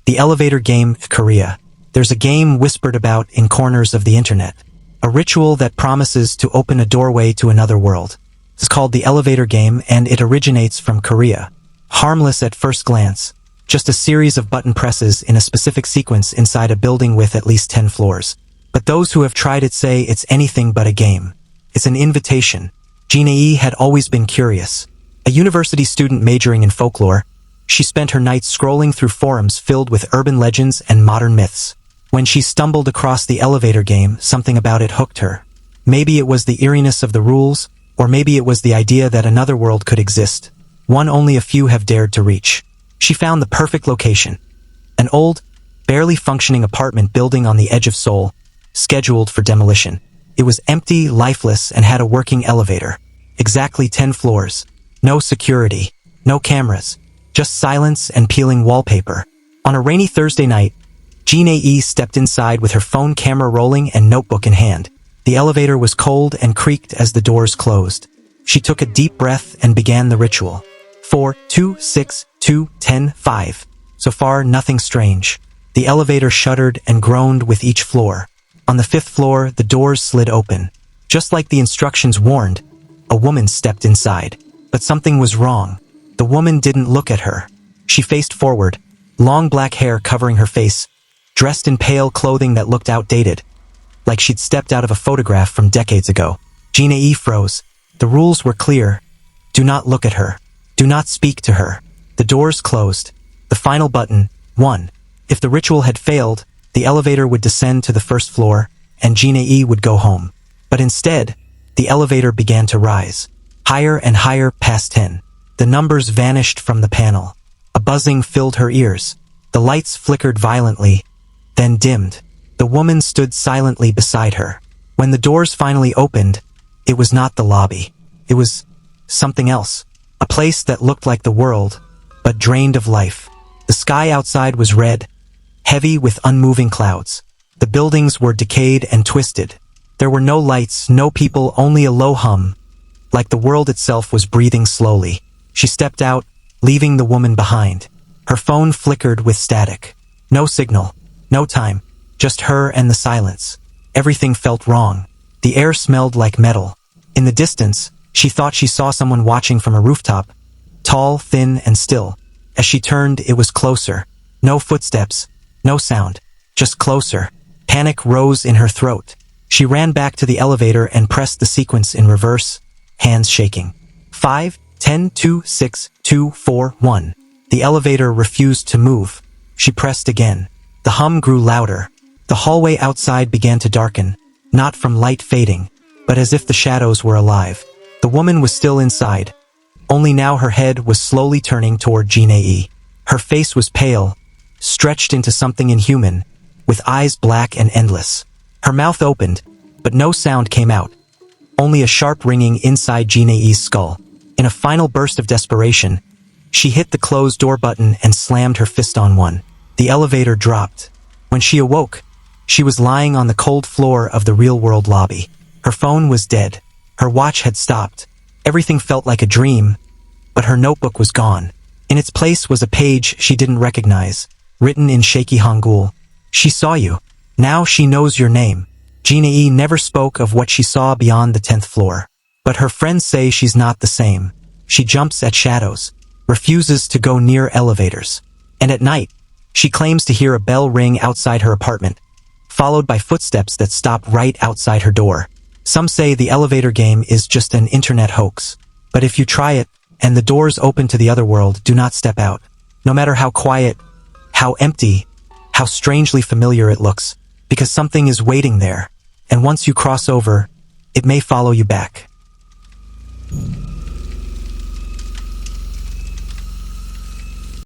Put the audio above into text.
The elevator game, Korea. There's a game whispered about in corners of the internet. A ritual that promises to open a doorway to another world. It's called the elevator game, and it originates from Korea. Harmless at first glance. Just a series of button presses in a specific sequence inside a building with at least 10 floors. But those who have tried it say it's anything but a game. It's an invitation. Jin-ae had always been curious. A university student majoring in folklore, she spent her nights scrolling through forums filled with urban legends and modern myths. When she stumbled across the elevator game, something about it hooked her. Maybe it was the eeriness of the rules, or maybe it was the idea that another world could exist. One only a few have dared to reach. She found the perfect location. An old, barely functioning apartment building on the edge of Seoul, scheduled for demolition. It was empty, lifeless, and had a working elevator. Exactly 10 floors. No security. No cameras. Just silence and peeling wallpaper. On a rainy Thursday night, Jin-ae stepped inside with her phone camera rolling and notebook in hand. The elevator was cold and creaked as the doors closed. She took a deep breath and began the ritual. 4, 2, 6, 2, 10, 5. So far, nothing strange. The elevator shuddered and groaned with each floor. On the 5th floor, the doors slid open. Just like the instructions warned, a woman stepped inside. But something was wrong. The woman didn't look at her. She faced forward, long black hair covering her face, dressed in pale clothing that looked outdated, like she'd stepped out of a photograph from decades ago. Jin-ae froze. The rules were clear. Do not look at her. Do not speak to her. The doors closed. The final button, 1. If the ritual had failed, the elevator would descend to the 1st floor, and Jin-ae would go home. But instead, the elevator began to rise. Higher and higher past 10. The numbers vanished from the panel. A buzzing filled her ears. The lights flickered violently, then dimmed. The woman stood silently beside her. When the doors finally opened, it was not the lobby. It was something else. A place that looked like the world, but drained of life. The sky outside was red, heavy with unmoving clouds. The buildings were decayed and twisted. There were no lights, no people, only a low hum, like the world itself was breathing slowly. She stepped out, leaving the woman behind. Her phone flickered with static. No signal, no time, just her and the silence. Everything felt wrong. The air smelled like metal. In the distance, she thought she saw someone watching from a rooftop, tall, thin, and still. As she turned, it was closer. No footsteps, no sound, just closer. Panic rose in her throat. She ran back to the elevator and pressed the sequence in reverse, hands shaking. 5, 10, 2, 6, 2, 4, 1. The elevator refused to move. She pressed again. The hum grew louder. The hallway outside began to darken, not from light fading, but as if the shadows were alive. The woman was still inside, only now her head was slowly turning toward Jin-ae. Her face was pale, stretched into something inhuman, with eyes black and endless. Her mouth opened, but no sound came out, only a sharp ringing inside Jin-ae's skull. In a final burst of desperation, she hit the closed door button and slammed her fist on one. The elevator dropped. When she awoke, she was lying on the cold floor of the real-world lobby. Her phone was dead. Her watch had stopped. Everything felt like a dream, but her notebook was gone. In its place was a page she didn't recognize, written in shaky Hangul. She saw you. Now she knows your name. Jin-ae never spoke of what she saw beyond the 10th floor. But her friends say she's not the same. She jumps at shadows, refuses to go near elevators. And at night, she claims to hear a bell ring outside her apartment, followed by footsteps that stop right outside her door. Some say the elevator game is just an internet hoax. But if you try it, and the doors open to the other world, do not step out. No matter how quiet, how empty, how strangely familiar it looks, because something is waiting there. And once you cross over, it may follow you back.